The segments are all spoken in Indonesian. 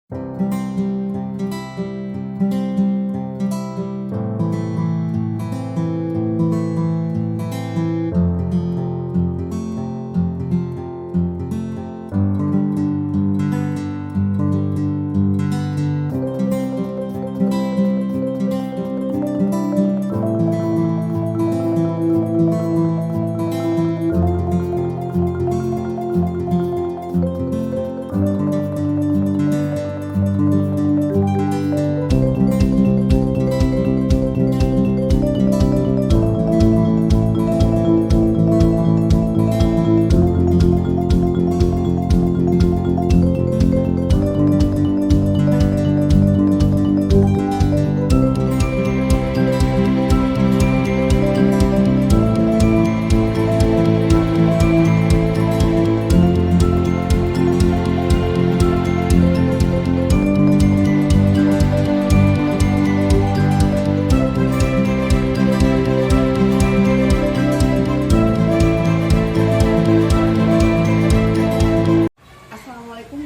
Assalamualaikum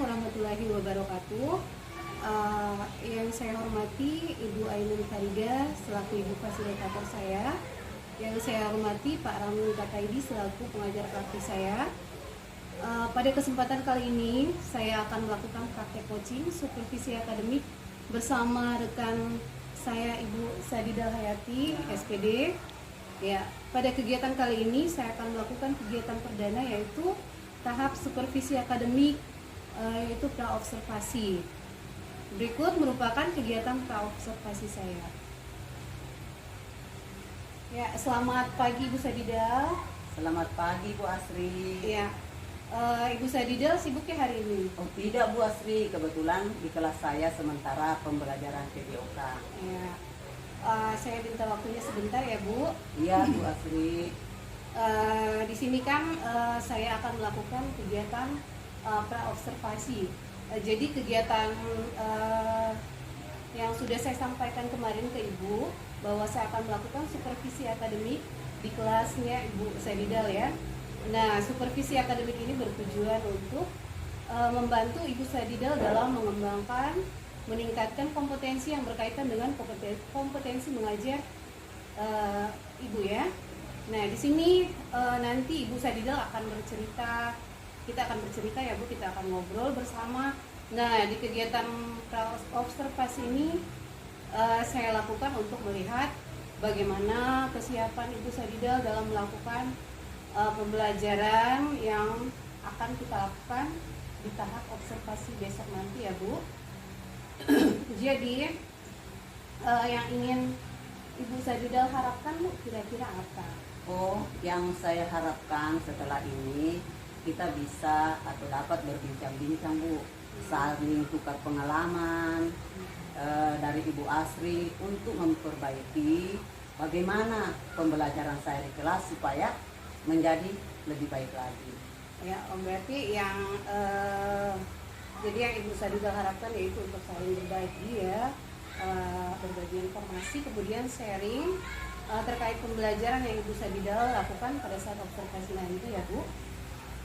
warahmatullahi wabarakatuh. Yang saya hormati Ibu Ainun Farida selaku Ibu Fasilitator saya. Yang saya hormati Pak Ramli Kataidi selaku pengajar praktik saya. Pada kesempatan kali ini saya akan melakukan praktek coaching supervisi akademik bersama rekan saya Ibu Sadidal Hayati SPD. Ya, pada kegiatan kali ini saya akan melakukan kegiatan perdana yaitu tahap supervisi akademik, yaitu praobservasi. Berikut merupakan kegiatan praobservasi saya. Ya, selamat pagi Ibu Sadidal. Selamat pagi Bu Asri. Ya, Ibu Sadidal sibuk ya hari ini? Oh tidak Bu Asri, kebetulan di kelas saya sementara pembelajaran PPOK. Ya, saya minta waktunya sebentar ya Bu. Iya Bu Asri. Di sini kan saya akan melakukan kegiatan praobservasi. Jadi kegiatan yang sudah saya sampaikan kemarin ke Ibu bahwa saya akan melakukan supervisi akademik di kelasnya Ibu Sadidal ya. Nah, supervisi akademik ini bertujuan untuk membantu Ibu Sadidal dalam mengembangkan, meningkatkan kompetensi yang berkaitan dengan kompetensi mengajar Ibu ya. Nah, di sini nanti Ibu Sadidal akan bercerita, kita akan bercerita ya Bu, kita akan ngobrol bersama. Nah, di kegiatan observasi ini saya lakukan untuk melihat bagaimana kesiapan Ibu Sadidal dalam melakukan pembelajaran yang akan kita lakukan di tahap observasi besok nanti ya Bu. Jadi yang ingin Ibu Sadidal harapkan Bu kira-kira apa? Oh, yang saya harapkan setelah ini kita bisa atau dapat berbincang-bincang Bu, saling tukar pengalaman dari Ibu Asri untuk memperbaiki bagaimana pembelajaran saya di kelas supaya menjadi lebih baik lagi. Ya, berarti yang jadi yang Ibu Sadidal harapkan yaitu untuk saling berbagi ya, berbagi informasi, kemudian sharing terkait pembelajaran yang Ibu Sadidal lakukan pada saat observasi nanti ya Bu.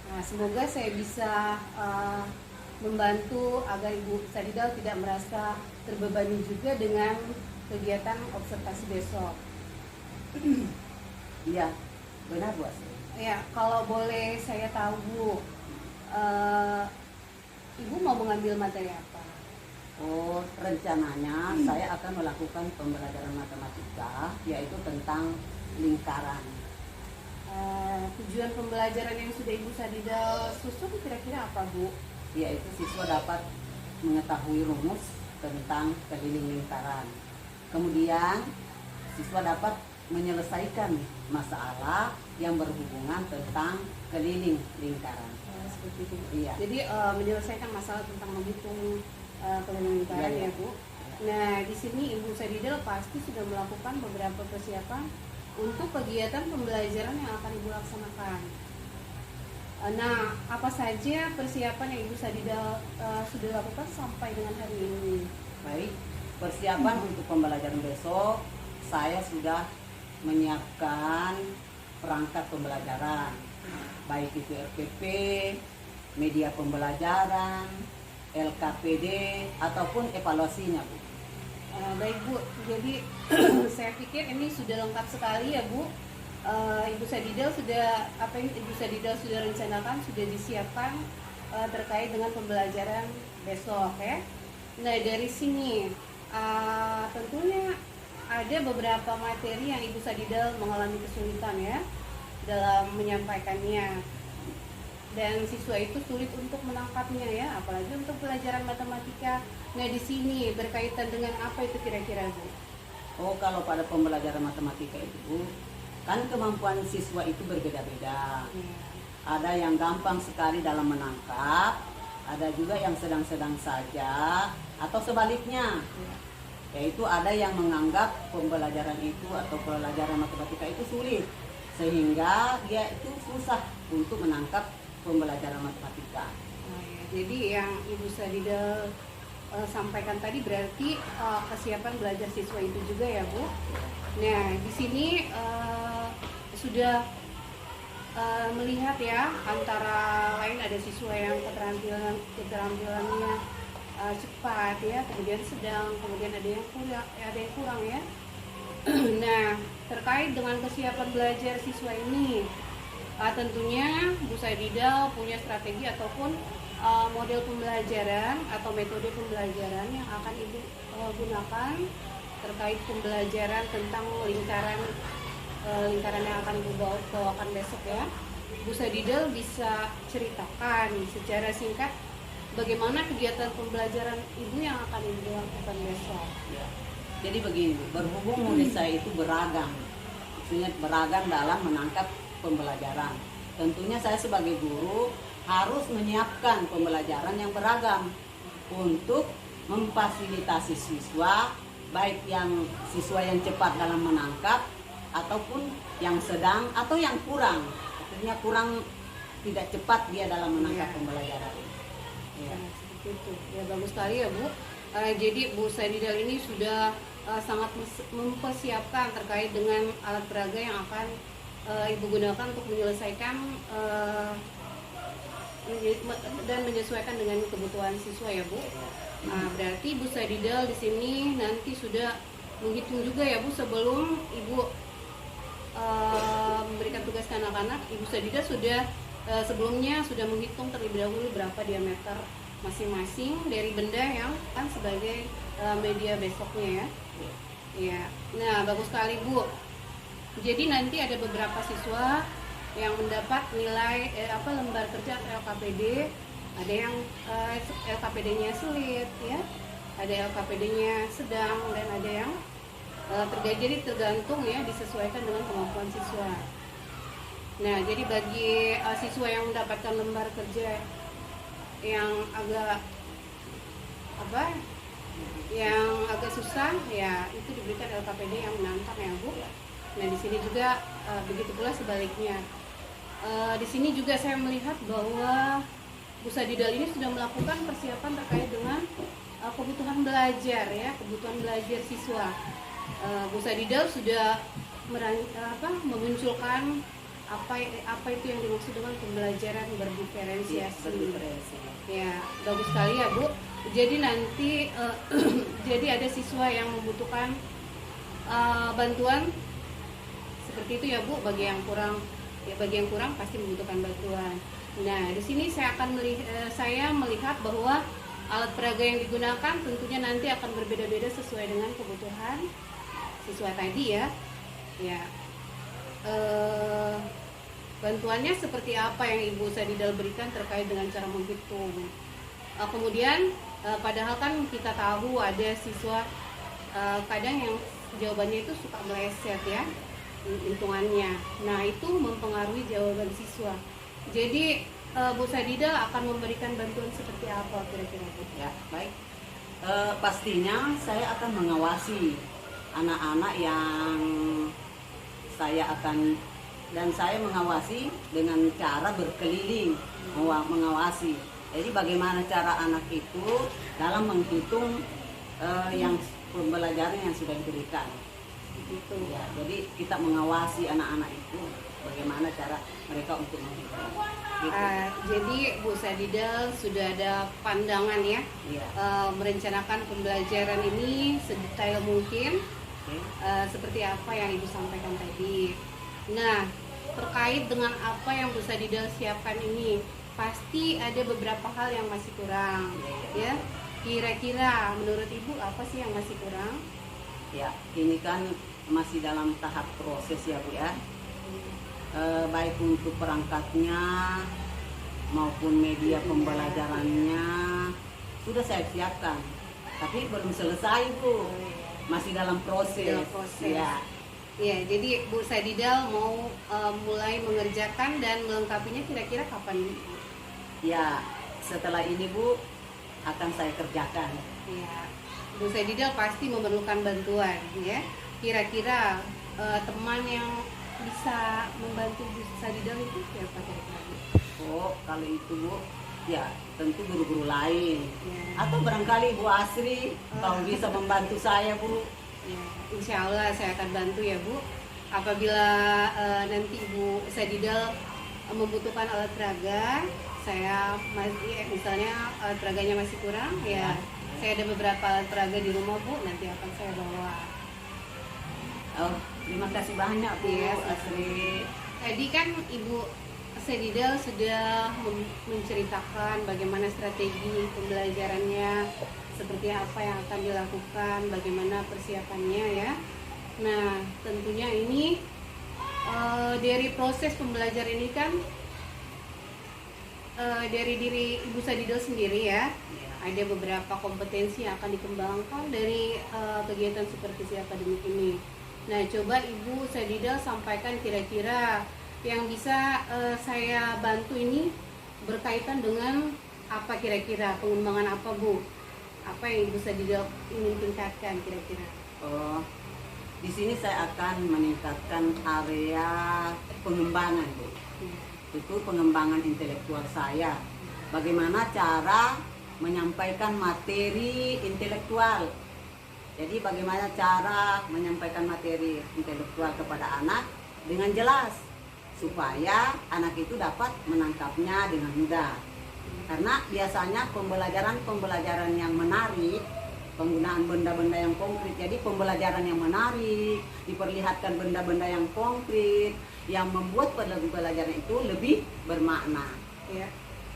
Nah, semoga saya bisa membantu agar Ibu Sadidal tidak merasa terbebani juga dengan kegiatan observasi besok. Iya, benar Bu Asri. Ya, kalau boleh saya tahu Bu, Ibu mau mengambil materi apa? Oh, rencananya saya akan melakukan pembelajaran matematika, yaitu tentang lingkaran. Tujuan pembelajaran yang sudah Ibu Sadidal susun kira-kira apa Bu? Yaitu siswa dapat mengetahui rumus tentang keliling lingkaran. Kemudian siswa dapat menyelesaikan masalah yang berhubungan tentang keliling lingkaran. Seperti itu. Iya. Jadi menyelesaikan masalah tentang menghitung keliling lingkaran Iya. ya Bu. Nah, di sini Ibu Sadidal pasti sudah melakukan beberapa persiapan untuk kegiatan pembelajaran yang akan Ibu laksanakan. Nah, apa saja persiapan yang Ibu Sadidal sudah lakukan sampai dengan hari ini? Baik, persiapan untuk pembelajaran besok saya sudah menyiapkan perangkat pembelajaran, baik itu RPP, media pembelajaran, LKPD ataupun evaluasinya, Bu? Baik Bu, jadi saya pikir ini sudah lengkap sekali ya Bu. Ibu Sadidel sudah apa yang Ibu Sadidel sudah rencanakan, sudah disiapkan terkait dengan pembelajaran besok ya. Nah dari sini tentunya ada beberapa materi yang Ibu Sadidel mengalami kesulitan ya dalam menyampaikannya, dan siswa itu sulit untuk menangkapnya ya, apalagi untuk pelajaran matematika. Nah di sini berkaitan dengan apa itu kira-kira Bu? Oh, kalau pada pembelajaran matematika itu, Bu, kan kemampuan siswa itu berbeda-beda. Ada yang gampang sekali dalam menangkap, ada juga yang sedang-sedang saja, atau sebaliknya. Yaitu ada yang menganggap pembelajaran itu atau pelajaran matematika itu sulit, sehingga dia itu susah untuk menangkap pembelajaran matematika. Jadi yang Ibu Sadidel sampaikan tadi berarti kesiapan belajar siswa itu juga ya Bu. Nah di sini sudah melihat ya, antara lain ada siswa yang keterampilannya cepat ya, kemudian sedang, kemudian ada yang kurang ya. Nah terkait dengan kesiapan belajar siswa ini, tentunya Bu Sadidel punya strategi ataupun model pembelajaran atau metode pembelajaran yang akan Ibu gunakan terkait pembelajaran tentang lingkaran yang akan Ibu bawakan besok ya. Bu Sadidel bisa ceritakan secara singkat bagaimana kegiatan pembelajaran Ibu yang akan Ibu lakukan besok. Ya. Jadi begini, berhubung murid saya itu beragam, maksudnya beragam dalam menangkap pembelajaran. Tentunya saya sebagai guru harus menyiapkan pembelajaran yang beragam untuk memfasilitasi siswa, baik yang siswa yang cepat dalam menangkap ataupun yang sedang atau yang kurang, artinya kurang, tidak cepat dia dalam menangkap pembelajaran. Ya. Seperti itu. Ya bagus sekali ya Bu. Jadi Bu Sadidel ini sudah sangat mempersiapkan terkait dengan alat peraga yang akan Ibu gunakan untuk menyelesaikan dan menyesuaikan dengan kebutuhan siswa ya Bu. Nah, berarti Bu Sadidel di sini nanti sudah menghitung juga ya Bu, sebelum Ibu memberikan tugas ke anak-anak, Ibu Sadidel sudah sebelumnya sudah menghitung terlebih dahulu berapa diameter masing-masing dari benda yang kan sebagai media besoknya ya. Ya. Nah, bagus sekali Bu. Jadi nanti ada beberapa siswa yang mendapat nilai lembar kerja atau LKPD, ada yang LKPD-nya sulit ya, ada LKPD-nya sedang, dan ada yang jadi tergantung ya, disesuaikan dengan kemampuan siswa. Nah jadi bagi siswa yang mendapatkan lembar kerja yang agak susah ya, itu diberikan LKPD yang menantang ya Bu. Nah di sini juga begitu pula sebaliknya. Di sini juga saya melihat bahwa Bu Sadidel ini sudah melakukan persiapan terkait dengan kebutuhan belajar ya, kebutuhan belajar siswa. Bu Sadidel sudah memunculkan apa itu yang dimaksud dengan pembelajaran berdiferensiasi. Ya, bagus sekali ya Bu. Jadi nanti jadi ada siswa yang membutuhkan bantuan seperti itu ya Bu, bagi yang kurang pasti membutuhkan bantuan. Nah, di sini saya melihat bahwa alat peraga yang digunakan tentunya nanti akan berbeda-beda sesuai dengan kebutuhan siswa tadi ya. Ya. Bantuannya seperti apa yang Ibu Sadidel berikan terkait dengan cara menghitung. Kemudian padahal kan kita tahu ada siswa kadang yang jawabannya itu suka meleset ya, hitungannya. Nah itu mempengaruhi jawaban siswa. Jadi Bu Sadidel akan memberikan bantuan seperti apa kira-kira Bu? Ya, baik. Pastinya saya akan mengawasi anak-anak yang saya mengawasi dengan cara berkeliling, mengawasi. Jadi bagaimana cara anak itu dalam menghitung yang pembelajaran yang sudah diberikan. Gitu ya. Jadi kita mengawasi anak-anak itu bagaimana cara mereka untuk menghitung. gitu. Jadi Bu Sadidal sudah ada pandangan ya, Iya. merencanakan pembelajaran ini sedetail mungkin, Oke. seperti apa yang Ibu sampaikan tadi. Nah, terkait dengan apa yang Bu Sadidal siapkan ini, pasti ada beberapa hal yang masih kurang, Iya. ya. Kira-kira menurut Ibu apa sih yang masih kurang? Ya, ini kan masih dalam tahap proses ya Bu ya. Baik untuk perangkatnya maupun media pembelajarannya sudah saya siapkan, tapi belum selesai Bu, masih dalam proses. Dalam proses. Ya, Ya, jadi Bu Sadidal mau mulai mengerjakan dan melengkapinya kira-kira kapan? ya setelah ini Bu akan saya kerjakan. Ya, Bu Sadidal pasti memerlukan bantuan, ya. Kira-kira teman yang bisa membantu Bu Sadidal itu siapa kira-kira? Oh, kalau itu Bu, ya tentu guru-guru lain. Ya. Atau barangkali Bu Asri kalau bisa membantu saya Bu. Ya, insya Allah saya akan bantu ya Bu. Apabila nanti Ibu Sadidal membutuhkan alat peraga, saya masih misalnya alat peraganya masih kurang, ya saya ada beberapa alat peraga di rumah Bu, nanti akan saya bawa. Oh, terima kasih banyak Bu Iya, Asri. Tadi kan Ibu Sadidal sudah menceritakan bagaimana strategi pembelajarannya, seperti apa yang akan dilakukan, bagaimana persiapannya ya. Nah, tentunya ini dari proses pembelajaran ini kan dari diri Ibu Sadidal sendiri ya. Ya. Ada beberapa kompetensi yang akan dikembangkan dari kegiatan supervisi akademik ini. Nah, coba Ibu Sadidal sampaikan kira-kira yang bisa saya bantu ini berkaitan dengan apa kira-kira, pengembangan apa Bu? Apa yang Ibu Sadidal ingin tingkatkan kira-kira? Oh, di sini saya akan meningkatkan area pengembangan Bu. Itu pengembangan intelektual saya. Bagaimana cara menyampaikan materi intelektual. Jadi bagaimana cara menyampaikan materi intelektual kepada anak dengan jelas supaya anak itu dapat menangkapnya dengan mudah. Karena biasanya pembelajaran yang menarik, penggunaan benda-benda yang konkret. Jadi pembelajaran yang menarik, diperlihatkan benda-benda yang konkret, yang membuat pembelajaran itu lebih bermakna. Ya.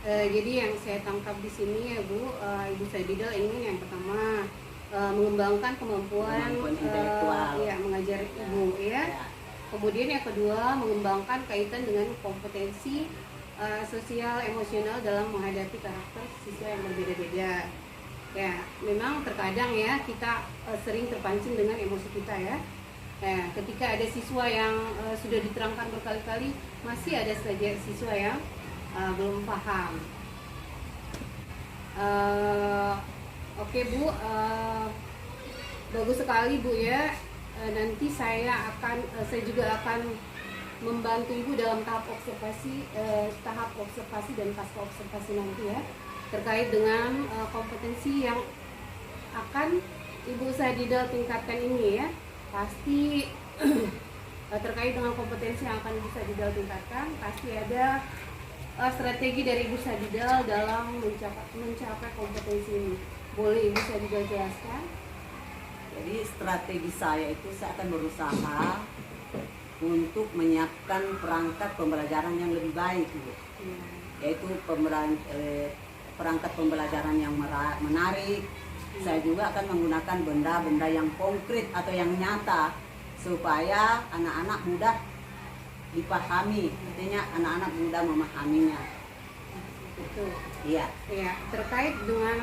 Jadi yang saya tangkap di sini ya Bu, Ibu Sadidal ingin yang pertama mengembangkan kemampuan Intelektual. ya, mengajar Ibu ya. Ya. Kemudian yang kedua mengembangkan kaitan dengan kompetensi sosial emosional dalam menghadapi karakter siswa yang berbeda-beda. Ya, memang terkadang ya kita sering terpancing dengan emosi kita ya. Nah, ketika ada siswa yang sudah diterangkan berkali-kali, masih ada saja siswa yang belum paham. Oke Bu, bagus sekali Bu ya. Nanti saya juga akan membantu Ibu dalam tahap observasi dan pasca observasi nanti ya, terkait dengan kompetensi yang akan Ibu Sadidal tingkatkan ini ya. Pasti terkait dengan kompetensi yang akan Ibu Sadidal tingkatkan, pasti ada strategi dari Ibu Sadidal dalam mencapai kompetensi ini. Boleh Ibu Sadidal jelaskan? Jadi strategi saya itu saya akan berusaha untuk menyiapkan perangkat pembelajaran yang lebih baik, Bu. Yaitu perangkat pembelajaran yang menarik. Saya juga akan menggunakan benda-benda yang konkret atau yang nyata supaya anak-anak mudah dipahami, artinya anak-anak mudah memahaminya. Betul. Iya. Ya, terkait dengan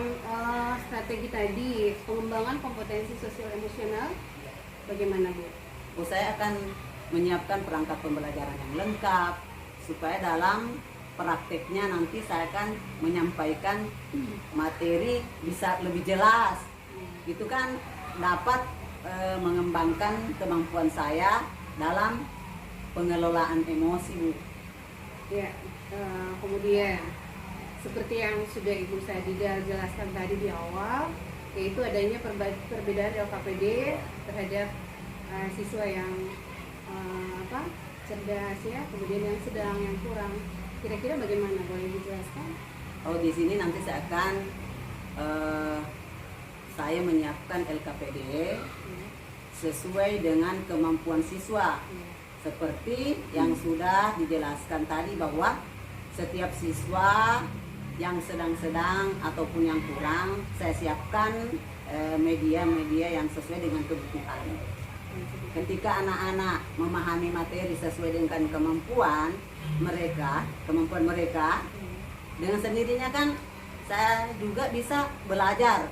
strategi tadi, pengembangan kompetensi sosial emosional, bagaimana Bu? Saya akan menyiapkan perangkat pembelajaran yang lengkap supaya dalam prakteknya nanti saya akan menyampaikan materi bisa lebih jelas. Itu kan dapat mengembangkan kemampuan saya dalam pengelolaan emosi, Bu. Ya, kemudian seperti yang sudah Ibu Sadidal jelaskan tadi di awal, yaitu adanya perbedaan LKPD terhadap siswa yang cerdas ya, kemudian yang sedang, yang kurang. Kira-kira bagaimana? Boleh dijelaskan? Oh, di sini nanti saya menyiapkan LKPD sesuai dengan kemampuan siswa. Seperti yang sudah dijelaskan tadi bahwa setiap siswa yang sedang-sedang ataupun yang kurang, saya siapkan media-media yang sesuai dengan kebutuhan. Ketika anak-anak memahami materi sesuai dengan kemampuan mereka, dengan sendirinya kan saya juga bisa belajar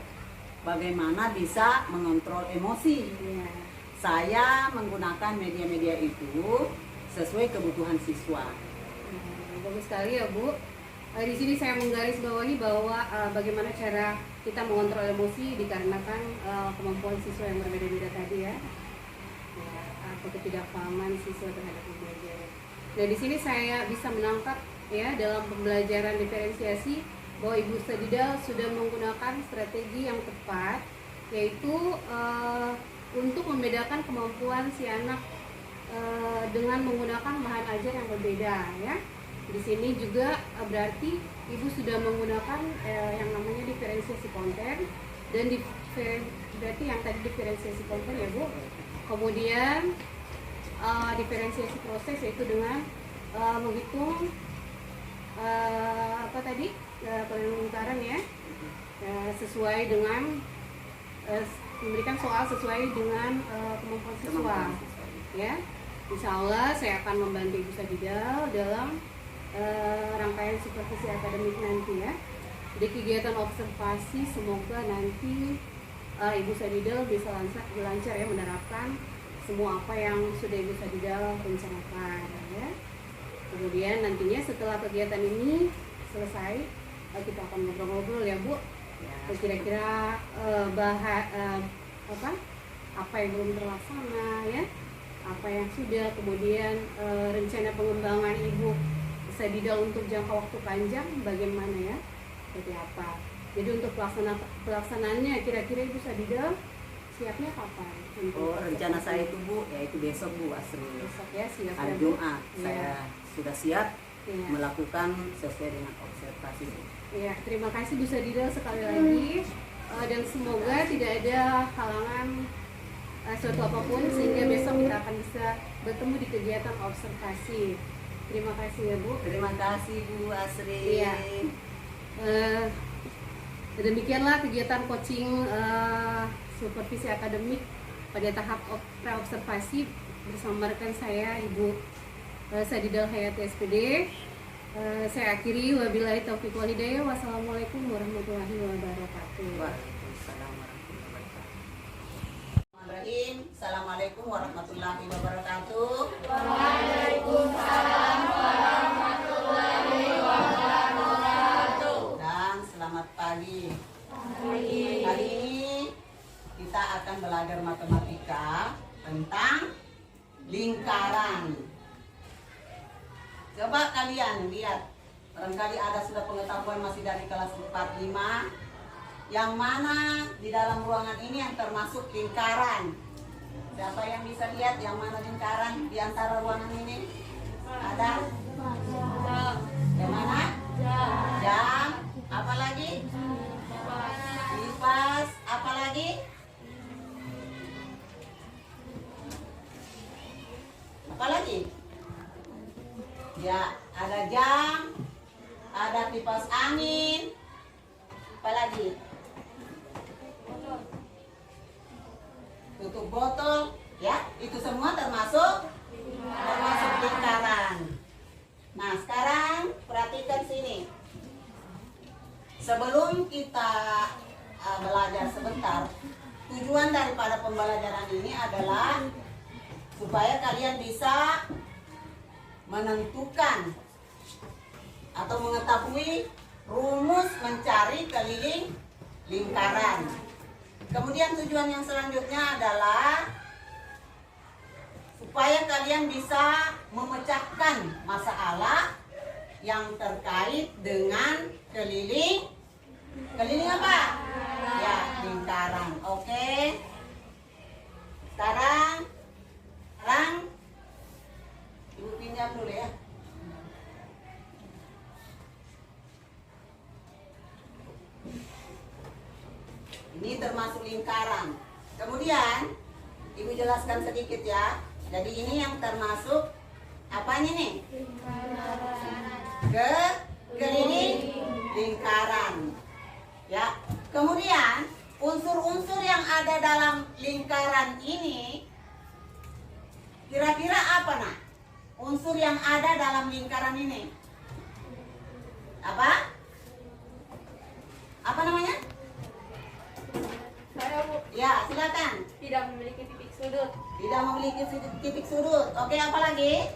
bagaimana bisa mengontrol emosi. Saya menggunakan media-media itu sesuai kebutuhan siswa. Bagus sekali ya Bu. Di sini saya menggarisbawahi bahwa bagaimana cara kita mengontrol emosi dikarenakan kemampuan siswa yang berbeda-beda tadi ya, atau ketidakpahaman siswa terhadap pembelajaran. Nah di sini saya bisa menangkap ya dalam pembelajaran diferensiasi bahwa Ibu Sadidal sudah menggunakan strategi yang tepat, yaitu untuk membedakan kemampuan si anak dengan menggunakan bahan ajar yang berbeda ya. Di sini juga berarti Ibu sudah menggunakan yang namanya diferensiasi konten dan berarti yang tadi diferensiasi konten ya Bu. Kemudian diferensiasi proses yaitu dengan menghitung pelingkaran ya, sesuai dengan memberikan soal sesuai dengan kemampuan siswa ya. Insya Allah saya akan membantu Ibu Sadidal dalam rangkaian supervisi akademik nanti ya. Di kegiatan observasi semoga nanti Ibu Sadidal bisa lancar ya menerapkan semua apa yang sudah Ibu Sadidal rencanakan ya. Kemudian nantinya setelah kegiatan ini selesai kita akan ngobrol-ngobrol ya Bu. Kira-kira apa yang belum terlaksana ya, apa yang sudah, kemudian rencana pengembangan Ibu Sadidal untuk jangka waktu panjang bagaimana ya, seperti apa. Jadi untuk pelaksanaannya kira-kira Ibu Sadidal siapnya kapan? Oh, rencana saya itu Bu, yaitu besok Bu Asri. Besok ya, siap hari ya, Jumat Bu? saya sudah siap Ya. melakukan sesuai dengan observasi Bu. Ya, terima kasih Bu Sadidal sekali lagi, dan semoga tidak ada halangan suatu apapun sehingga besok kita akan bisa bertemu di kegiatan observasi. Terima kasih ya Bu. Terima kasih Bu Asri. Iya. Demikianlah kegiatan coaching supervisi akademik pada tahap praobservasi bersama rekan saya Ibu Sadidal Hayati SPD. Saya akhiri, wabillahi taufiq wal hidayah. Wassalamualaikum warahmatullahi wabarakatuh. Waalaikumsalam warahmatullahi wabarakatuh. Assalamualaikum warahmatullahi wabarakatuh. Waalaikumsalam warahmatullahi wabarakatuh. Dan selamat pagi. Kali ini kita akan belajar matematika tentang lingkaran. Coba kalian lihat, barangkali ada sudah pengetahuan masih dari kelas 4-5, yang mana di dalam ruangan ini yang termasuk lingkaran. Siapa yang bisa lihat yang mana lingkaran di antara ruangan ini? Ada? Yang mana? Jam. Apa lagi? Kipas. Apa lagi? Apa lagi? Ya, ada jam, ada kipas angin, apa lagi? Tutup botol, ya, itu semua termasuk lingkaran. Nah, sekarang perhatikan sini. Sebelum kita belajar sebentar, tujuan daripada pembelajaran ini adalah supaya kalian bisa menentukan atau mengetahui rumus mencari keliling lingkaran. Kemudian tujuan yang selanjutnya adalah supaya kalian bisa memecahkan masalah yang terkait dengan keliling apa? Ya, lingkaran. Oke. Sekarang Ibu pinjam dulu ya. Ini termasuk lingkaran. Kemudian Ibu jelaskan sedikit ya. Jadi ini yang termasuk apanya nih? Keliling lingkaran. Ya. Kemudian unsur-unsur yang ada dalam lingkaran ini kira-kira apa nak? Unsur yang ada dalam lingkaran ini apa? Apa namanya? Saya Bu, Ya, silakan. tidak memiliki titik sudut. Tidak memiliki titik sudut. Oke, apa lagi?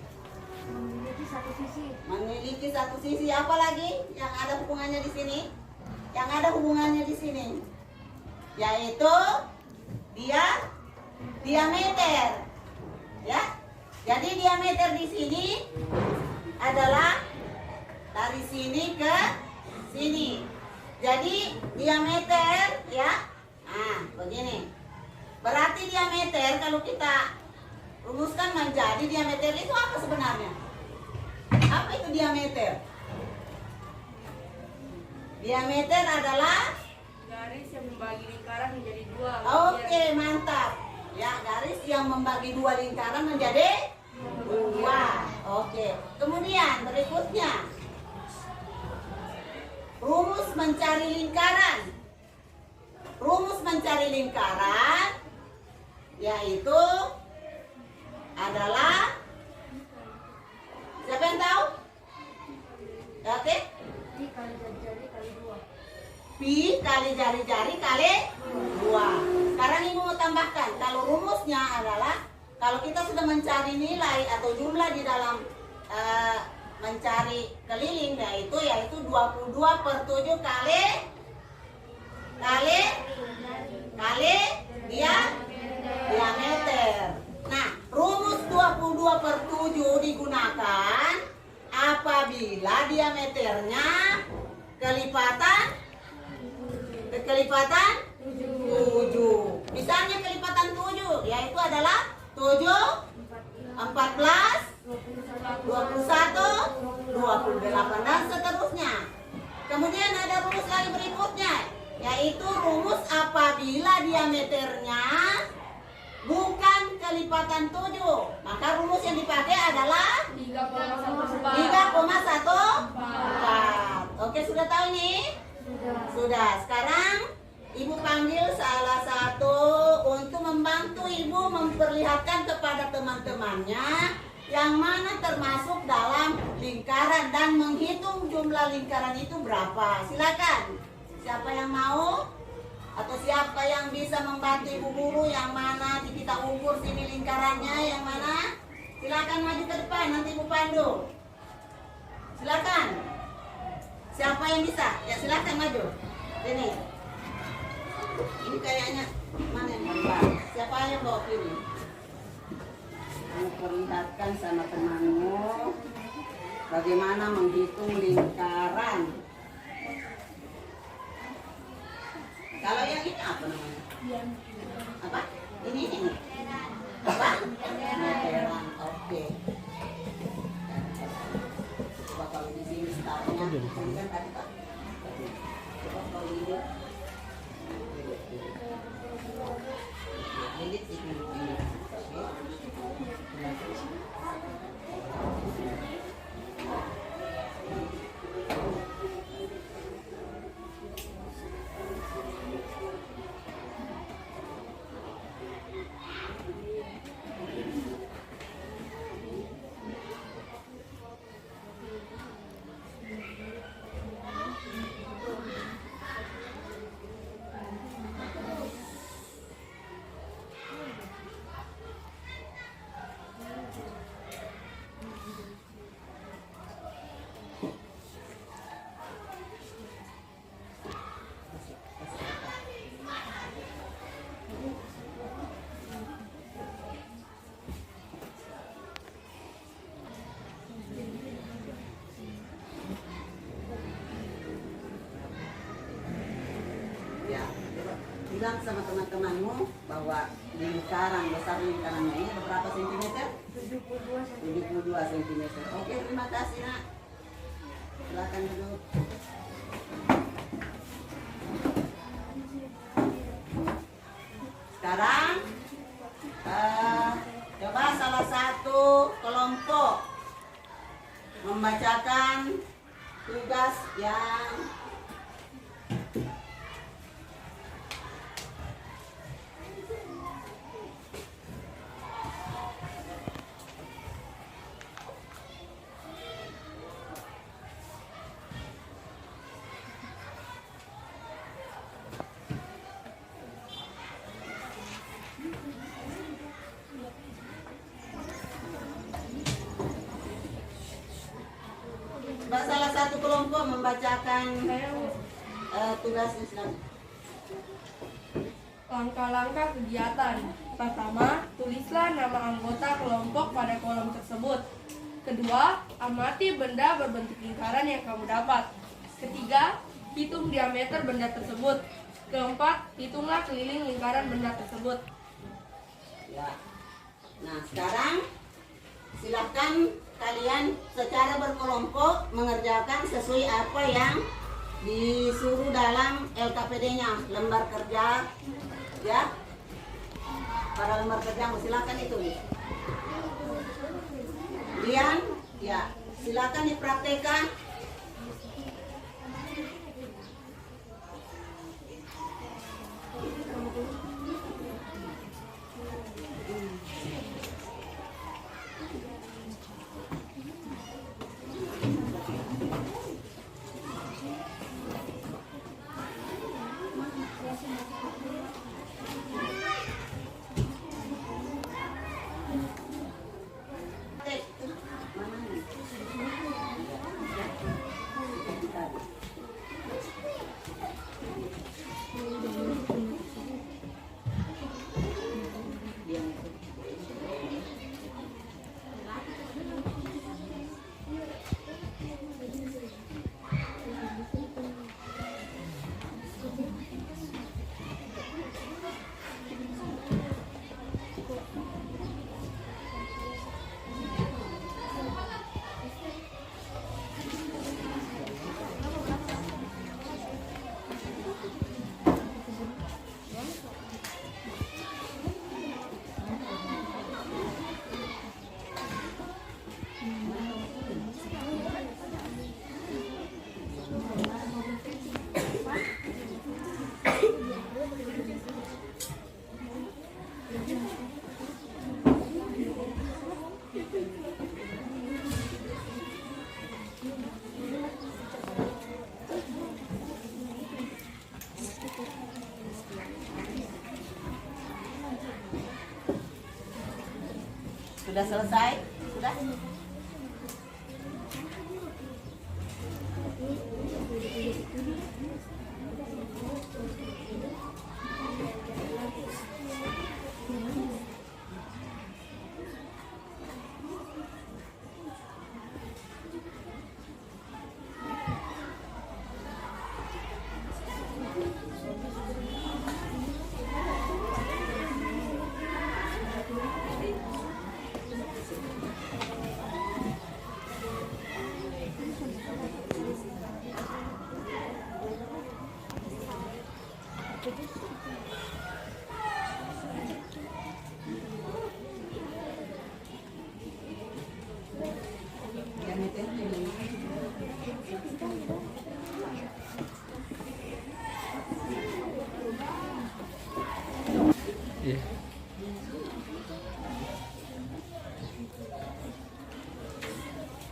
Memiliki satu sisi. Memiliki satu sisi. Apa lagi yang ada hubungannya di sini? Yang ada hubungannya di sini, yaitu diameter. Ya. Jadi diameter di sini adalah dari sini ke sini. Jadi diameter ya. Nah, begini. Berarti diameter kalau kita rumuskan menjadi diameter itu apa sebenarnya? Apa itu diameter? Diameter adalah Garis yang membagi lingkaran menjadi dua. oke, mantap. Ya, garis yang membagi dua lingkaran menjadi dua. Oke. Kemudian berikutnya rumus mencari lingkaran. Rumus mencari lingkaran yaitu adalah, siapa yang tahu? Oke. Pi kali jari-jari kali dua. Pi kali jari-jari kali 2. Sekarang Ibu mau tambahkan, kalau rumusnya adalah kalau kita sudah mencari nilai atau jumlah di dalam mencari keliling, yaitu 22/7 kali diameter. Nah, rumus 22/7 digunakan apabila diameternya kelipatan 7. Misalnya kelipatan 7 yaitu adalah 7, 14, 21, 28 dan seterusnya. Kemudian ada rumus lagi berikutnya, yaitu rumus apabila diameternya bukan kelipatan 7, maka rumus yang dipakai adalah 3,14. Oke, sudah tahu ini? Sudah. Sekarang Ibu panggil salah satu untuk membantu Ibu memperlihatkan kepada teman-temannya yang mana termasuk dalam lingkaran dan menghitung jumlah lingkaran itu berapa. Silakan. Siapa yang mau? Atau siapa yang bisa membantu Ibu guru yang mana kita ukur sini lingkarannya yang mana? Silakan maju ke depan, nanti Ibu pandu. Silakan. Siapa yang bisa? Ya silakan maju. Ini. Ini kayaknya mana yang membawa? Siapa yang bawa kiri? Kamu perlihatkan sama temanmu bagaimana menghitung lingkaran. Kalau yang ini apa namanya? Apa? Ini. Apa? Meteran. Oke. Coba kalau di sini startnya, kan tadi Pak. Coba kalau ini. Lilit itu. Bilang sama teman-temanmu bahwa lingkaran, besar lingkarannya ini berapa sentimeter? 72 sentimeter. Oke, terima kasih nak. Silakan duduk. sekarang coba salah satu kelompok membacakan tugas yang salah satu kelompok membacakan tugasnya. Silakan. Langkah-langkah kegiatan. Pertama, tulislah nama anggota kelompok pada kolom tersebut. Kedua, amati benda berbentuk lingkaran yang kamu dapat. Ketiga, hitung diameter benda tersebut. Keempat, hitunglah keliling lingkaran benda tersebut. Ya. Nah, sekarang silakan kalian secara berkelompok mengerjakan sesuai apa yang disuruh dalam LKPD-nya, lembar kerja, ya. Pada lembar kerja silakan itu. Kemudian, ya, silakan dipraktekkan. Sudah selesai? Sudah?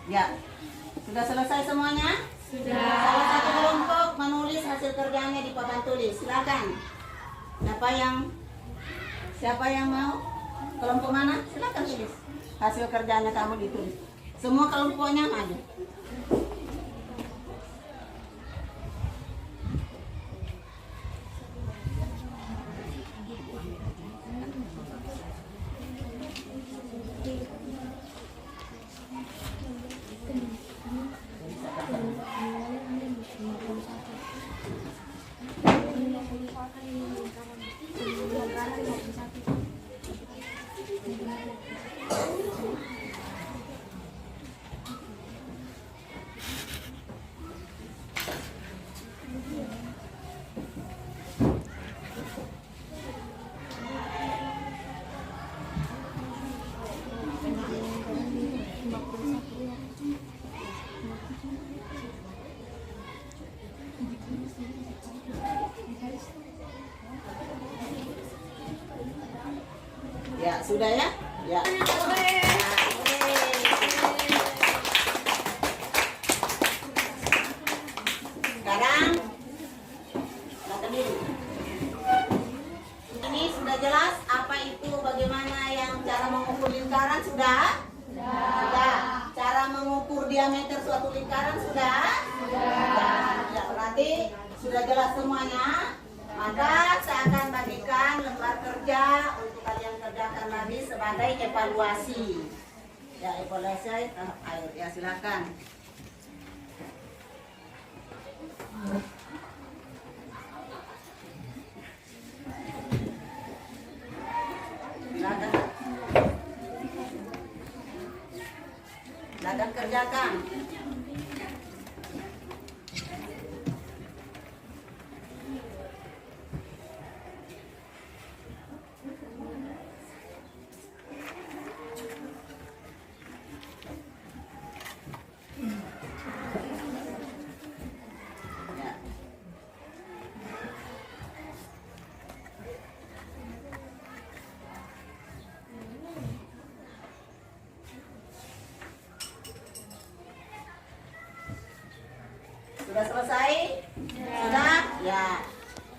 Ya, sudah selesai semuanya? Sudah. Salah satu kelompok menulis hasil kerjanya di papan tulis. Silakan. Siapa yang mau? Kelompok mana? Silakan tulis. Hasil kerjanya kamu ditulis. Semua kelompoknya maju. Ya, sudah ya? Ya. Sekarang silakan dulu. Ini sudah jelas apa itu bagaimana yang cara mengukur lingkaran sudah? Sudah. Cara mengukur diameter suatu lingkaran sudah? Sudah. Ya, berarti sudah jelas semuanya. Maka saya akan bagikan lembar kerja untuk kalian kerjakan lagi sebagai evaluasi. Ya, evaluasi tahap air. Ya, silakan. Silakan. Silakan kerjakan. Ya. Sudah selesai? Sudah? Ya.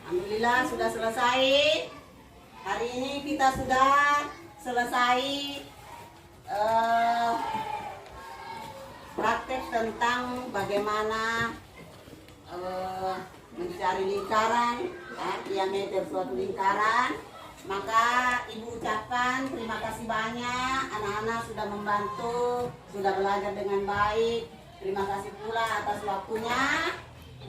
Alhamdulillah sudah selesai. Hari ini kita sudah selesai praktek tentang bagaimana mencari lingkaran, diameter suatu lingkaran. Maka Ibu ucapkan terima kasih banyak, anak-anak sudah membantu, sudah belajar dengan baik. Terima kasih pula atas waktunya.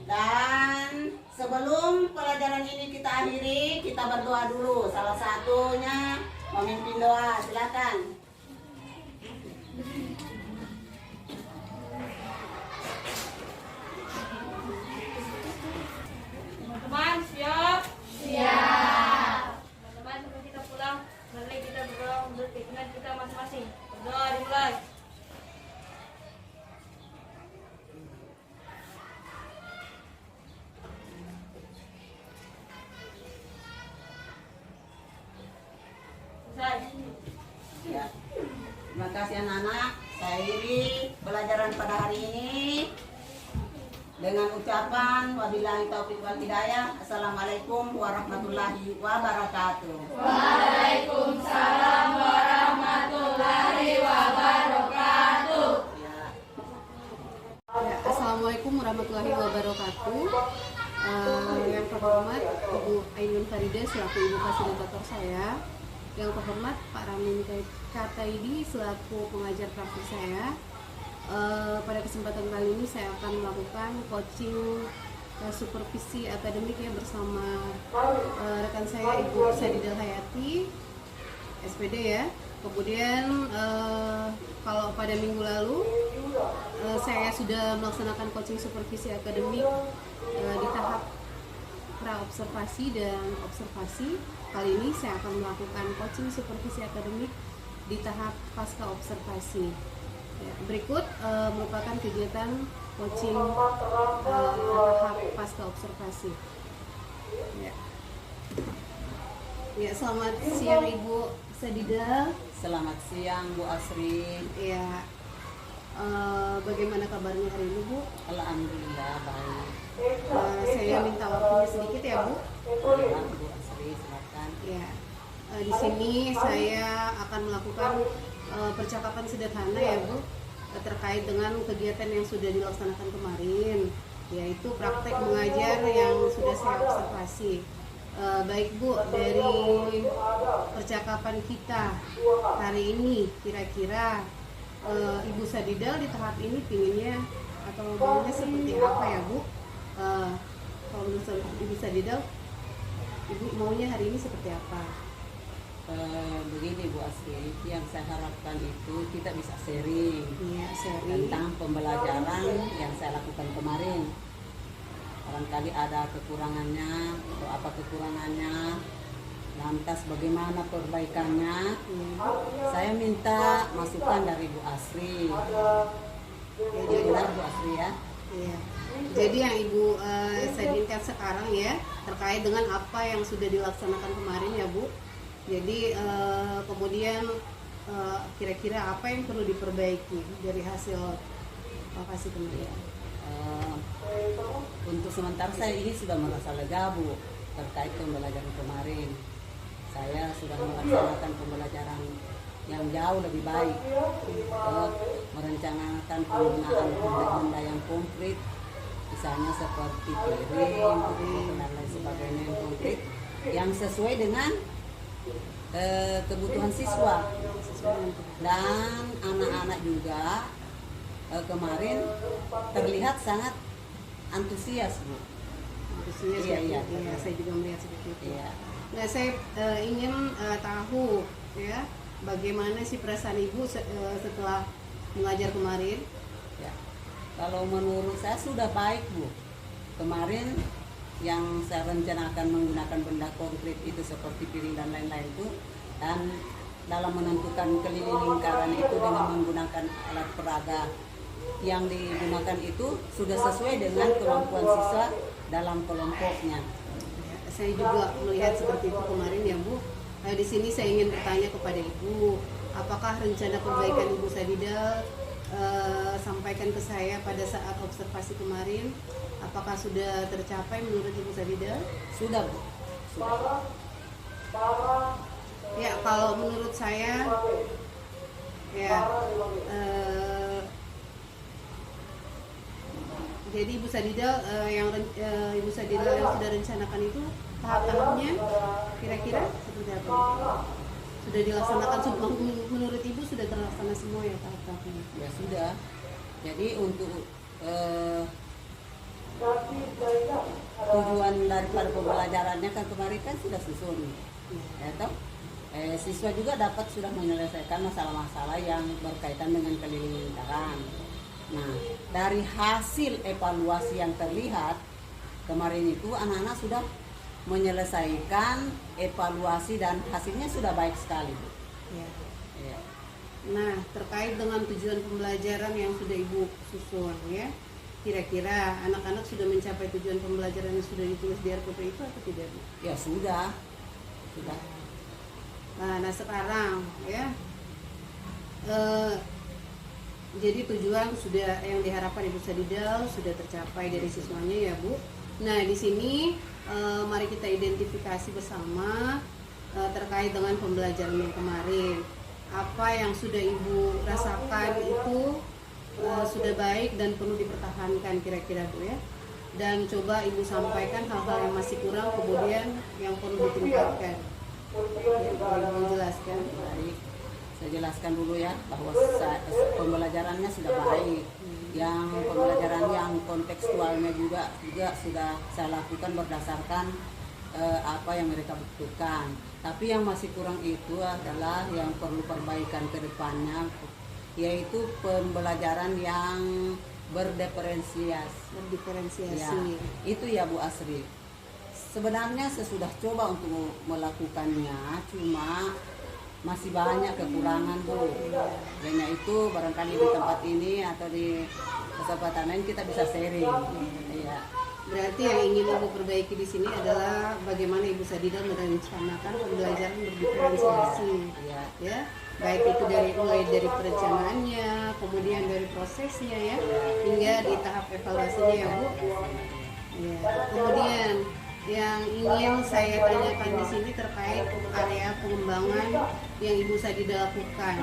Dan sebelum pelajaran ini kita akhiri, kita berdoa dulu. Salah satunya memimpin doa. Silakan. Teman-teman siap? Siap. Teman-teman sebelum kita pulang, mari kita berdoa untuk keinginan kita masing-masing. Berdoa dimulai. Selesai. Ya. Terima kasih anak-anak. Saya akhiri pelajaran pada hari ini dengan ucapan wabillahi taufiq wal hidayah. Assalamualaikum warahmatullahi wabarakatuh. Waalaikumsalam warahmatullahi wabarakatuh. Ya. Ya, Assalamualaikum warahmatullahi wabarakatuh. Yang terhormat Ibu Ainun Farida selaku ibu fasilitator saya, yang terhormat Pak Ramin Kataidi selaku pengajar praktik saya. Pada kesempatan kali ini saya akan melakukan coaching supervisi akademik ya bersama rekan saya Ibu Sadidal Hayati SPD ya. Kemudian kalau pada minggu lalu saya sudah melaksanakan coaching supervisi akademik di tahap pra-observasi dan observasi. Kali ini saya akan melakukan coaching supervisi akademik di tahap pasca observasi. Ya, berikut merupakan kegiatan coaching tahap pasca observasi. Ya. Ya, selamat siang Ibu Sadidal. Selamat siang Bu Asri. Ya, bagaimana kabarnya hari ini Bu? Alhamdulillah baik. Saya minta waktunya sedikit ya Bu. Ya, Bu Asri silakan. Ya, di sini saya akan melakukan percakapan sederhana ya Bu, terkait dengan kegiatan yang sudah dilaksanakan kemarin, yaitu praktek mengajar yang sudah saya observasi. Baik Bu, dari percakapan kita hari ini, kira-kira Ibu Sadidal di tahap ini pinginnya atau maunya seperti apa ya Bu? Kalau menurut Ibu Sadidal, Ibu maunya hari ini seperti apa? Begini Bu Asri, yang saya harapkan itu kita bisa sharing Iya, sharing. tentang pembelajaran yang saya lakukan kemarin. Barangkali ada kekurangannya atau apa kekurangannya, lantas bagaimana perbaikannya. Saya minta masukan dari Bu Asri. Ya, benar Bu Asri ya. Iya. Jadi yang Ibu sadinkan sekarang ya terkait dengan apa yang sudah dilaksanakan kemarin ya Bu. Jadi kemudian kira-kira apa yang perlu diperbaiki dari hasil lokasi kemarin? Untuk sementara saya ini sudah merasa lega Bu terkait pembelajaran kemarin. Saya sudah melaksanakan pembelajaran yang jauh lebih baik, merencanakan penggunaan benda-benda yang konkret, misalnya seperti piring, dan lain sebagainya yang konkret, yang sesuai dengan kebutuhan siswa. Dan anak-anak juga kemarin terlihat sangat antusias Bu. Antusias Iya, ya, iya. iya, saya juga melihat seperti itu. Iya. Nah, saya ingin tahu ya bagaimana sih perasaan ibu setelah mengajar kemarin? Ya. Kalau menurut saya sudah baik Bu. Kemarin yang saya rencanakan menggunakan benda konkret itu seperti piring dan lain-lain itu, dan dalam menentukan keliling lingkaran itu dengan menggunakan alat peraga yang digunakan itu sudah sesuai dengan kemampuan siswa dalam kelompoknya. Saya juga melihat seperti itu kemarin ya Bu. Di sini saya ingin bertanya kepada Ibu, apakah rencana perbaikan Ibu Sadidal sampaikan ke saya pada saat observasi kemarin, apakah sudah tercapai menurut Ibu Sadidal? Sudah Bu. Sudah. Ya, kalau menurut saya ya jadi Ibu Sadidal yang Ibu Sadidal yang sudah rencanakan itu tahap-tahapnya kira-kira seperti apa? Sudah dilaksanakan menurut Ibu sudah terlaksana semua ya tahap-tahapnya? Ya sudah. Jadi untuk tujuan daripada pembelajarannya kan kemarin kan sudah susun, ya toh? Siswa juga dapat sudah menyelesaikan masalah-masalah yang berkaitan dengan keliling lingkaran. Nah, dari hasil evaluasi yang terlihat kemarin itu anak-anak sudah menyelesaikan evaluasi dan hasilnya sudah baik sekali Bu. Ya. Ya. Nah, terkait dengan tujuan pembelajaran yang sudah Ibu susun ya, kira-kira anak-anak sudah mencapai tujuan pembelajaran yang sudah ditulis di RPP itu atau tidak Bu? Ya sudah. Sudah. Nah sekarang ya, jadi tujuan sudah yang diharapkan Ibu Sadidal sudah tercapai dari siswanya ya Bu. Nah di sini mari kita identifikasi bersama terkait dengan pembelajaran yang kemarin. Apa yang sudah Ibu rasakan itu sudah baik dan perlu dipertahankan kira-kira Bu ya. Dan coba Ibu sampaikan hal-hal yang masih kurang, kemudian yang perlu ditingkatkan. Ya, boleh jelaskan. Baik, saya jelaskan dulu ya bahwa pembelajarannya sudah baik. Yang pembelajaran yang kontekstualnya juga sudah saya lakukan berdasarkan apa yang mereka butuhkan. Tapi yang masih kurang itu adalah yang perlu perbaikan ke depannya, yaitu pembelajaran yang berdiferensiasi. Ya, itu ya Bu Asri. Sebenarnya saya sudah coba untuk melakukannya, cuma masih banyak kekurangan Bu. Karena itu barangkali di tempat ini atau di kesempatan lain kita bisa sharing. Ya. Berarti yang ingin Ibu perbaiki di sini adalah bagaimana Ibu Sadidal merencanakan pembelajaran berdiferensiasi. Ya, baik itu mulai dari perencanaannya, kemudian dari prosesnya ya, hingga di tahap evaluasinya ya Bu. Ya. Kemudian yang ingin saya tanyakan di sini terkait area pengembangan yang Ibu Sadidal lakukan.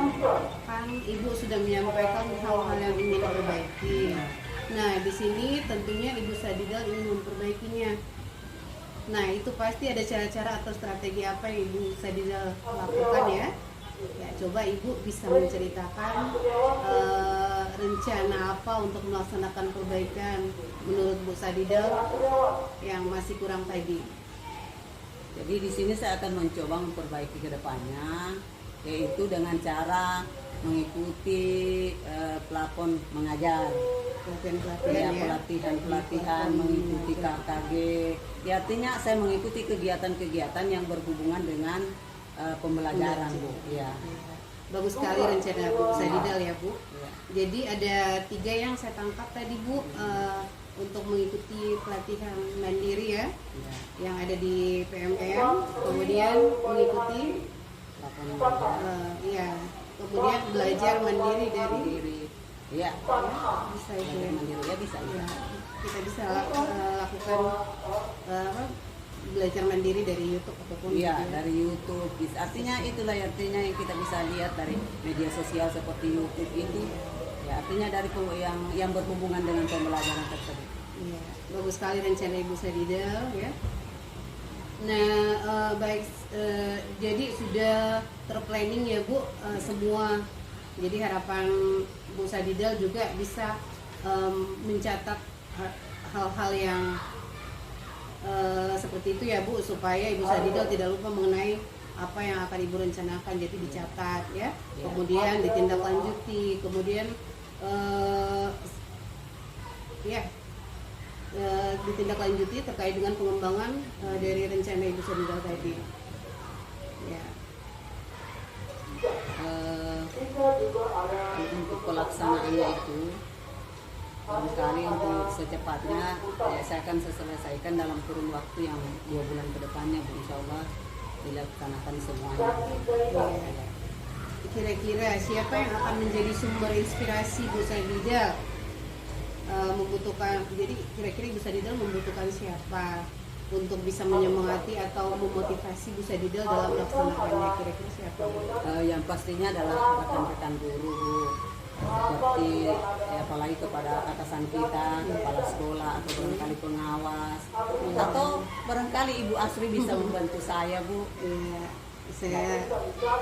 Kan Ibu sudah menyampaikan hal-hal yang ingin diperbaiki. Nah, di sini tentunya Ibu Sadidal ingin memperbaikinya. Nah, itu pasti ada cara-cara atau strategi apa yang Ibu Sadidal lakukan ya. Ya, coba Ibu bisa menceritakan rencana apa untuk melaksanakan perbaikan menurut Bu Sadidal yang masih kurang tadi. Jadi di sini saya akan mencoba memperbaiki ke depannya, yaitu dengan cara mengikuti plafon mengajar. Pelatihan mengikuti KKG. Ya, artinya saya mengikuti kegiatan-kegiatan yang berhubungan dengan pembelajaran Bu. Ya. Bagus sekali rencana Bu Sadidal ya Bu. Ya. Jadi ada 3 yang saya tangkap tadi Bu untuk mengikuti pelatihan mandiri ya, yang ada di PMM, kemudian mengikuti harapan Iya. Kemudian belajar mandiri dari diri. Iya. bisa itu Belajar ya. mandiri ya bisa ya. Ya, kita bisa lakukan apa, belajar mandiri dari YouTube ataupun Iya, video. dari YouTube. Artinya itulah artinya yang kita bisa lihat dari media sosial seperti YouTube itu. Ya, artinya dari yang berhubungan dengan pembelajaran tersebut. Iya, bagus sekali rencana Ibu Sadidal ya. Nah, baik, jadi sudah terplanning ya Bu semua. Jadi harapan Bu Sadidal juga bisa mencatat hal-hal yang seperti itu ya Bu, supaya Ibu Sadidal tidak lupa mengenai apa yang akan Ibu rencanakan, jadi dicatat ya. Kemudian ditindaklanjuti, kemudian ditindaklanjuti terkait dengan pengembangan dari rencana Ibu Sadidal tadi. Ya. Untuk pelaksanaannya itu barangkali untuk secepatnya saya akan selesaikan dalam kurun waktu yang 2 bulan ke depannya, Bu. Insya Allah dilaksanakan semuanya. Ya. Kira-kira siapa yang akan menjadi sumber inspirasi Bu Sadidal membutuhkan, jadi kira-kira Ibu Sadidal membutuhkan siapa untuk bisa menyemangati atau memotivasi Bu Sadidal dalam melaksanakannya, kira-kira siapa? Yang pastinya adalah rekan-rekan guru, Bu. Seperti apalagi kepada atasan kita, kepala sekolah atau barangkali pengawas, atau barangkali Ibu Asri bisa membantu saya, Bu. Ya, saya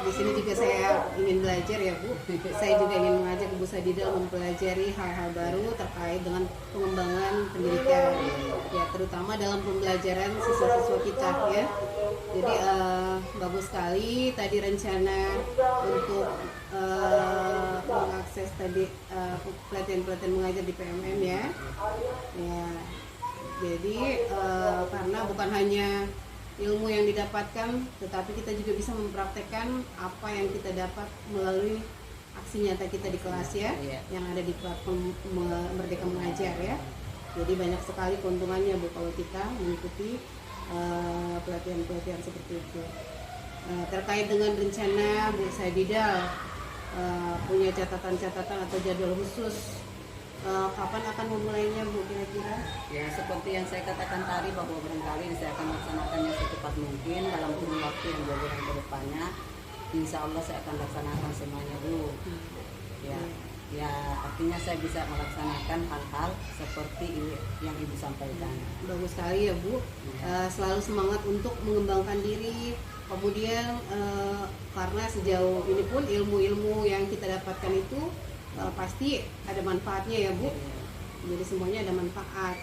di sini juga saya ingin belajar ya Bu. Saya juga ingin mengajak Ibu Sadidal mempelajari hal-hal baru terkait dengan pengembangan pendidikan, ya terutama dalam pembelajaran siswa-siswa kita ya. Jadi bagus sekali tadi rencana untuk mengakses tadi pelatihan-pelatihan mengajar di PMM ya. Ya, jadi karena bukan hanya ilmu yang didapatkan, tetapi kita juga bisa mempraktekkan apa yang kita dapat melalui aksi nyata kita di kelas ya, yang ada di platform Merdeka Mengajar ya. Jadi banyak sekali keuntungannya Bu kalau kita mengikuti pelatihan-pelatihan seperti itu. Terkait dengan rencana Bu Sadidal punya catatan-catatan atau jadwal khusus kapan akan memulainya Bu kira-kira? Ya seperti yang saya katakan tadi bahwa barangkali saya akan melaksanakannya secepat mungkin dalam kurun waktu yang 2 bulan ke depannya. Insya Allah saya akan laksanakan semuanya, Bu. Ya artinya saya bisa melaksanakan hal-hal seperti yang Ibu sampaikan. Bagus sekali ya Bu. Selalu semangat untuk mengembangkan diri. Kemudian karena sejauh ini pun ilmu-ilmu yang kita dapatkan itu pasti ada manfaatnya ya Bu. Jadi semuanya ada manfaat.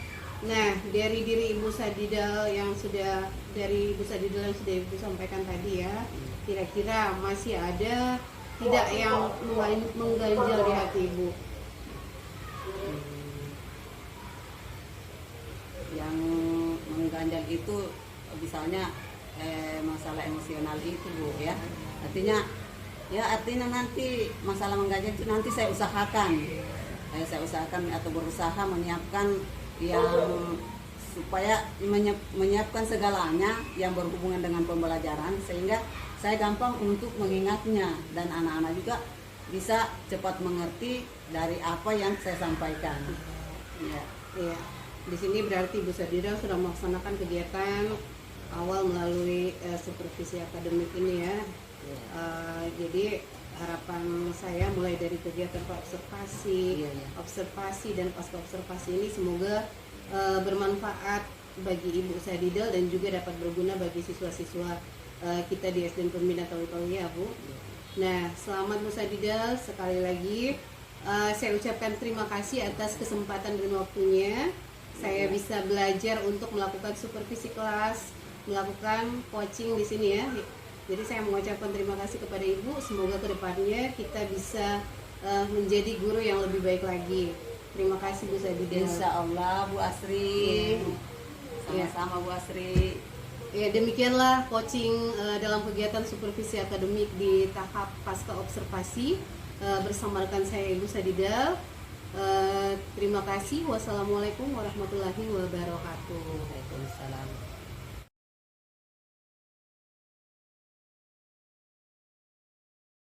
Nah, dari diri Ibu Sadidal yang sudah Ibu sampaikan tadi ya, kira-kira masih ada tidak yang mengganjal di hati Ibu? Yang mengganjal itu misalnya masalah emosional itu, Bu ya. Artinya nanti masalah mengganjal itu nanti saya usahakan atau berusaha menyiapkan yang supaya menyiapkan segalanya yang berhubungan dengan pembelajaran sehingga saya gampang untuk mengingatnya dan anak-anak juga bisa cepat mengerti dari apa yang saya sampaikan. Iya. Di sini berarti Bu Sadidal sudah melaksanakan kegiatan awal melalui supervisi akademik ini ya. Jadi harapan saya mulai dari kegiatan observasi dan pasca observasi ini semoga bermanfaat bagi Ibu Sadidal dan juga dapat berguna bagi siswa-siswa kita di SDN Pembina Tauhid Bu. Nah, selamat Bu Sadidal sekali lagi. Saya ucapkan terima kasih atas kesempatan dan waktunya. Saya bisa belajar untuk melakukan supervisi kelas, melakukan coaching di sini ya. Jadi saya mengucapkan terima kasih kepada Ibu. Semoga kedepannya kita bisa menjadi guru yang lebih baik lagi. Terima kasih Bu Sadidal. Insya Allah Bu Asri. Sama-sama Bu Asri. Ya, demikianlah coaching dalam kegiatan supervisi akademik di tahap pasca observasi bersama rekan saya Ibu Sadidal. Terima kasih. Wassalamualaikum warahmatullahi wabarakatuh. Waalaikumsalam.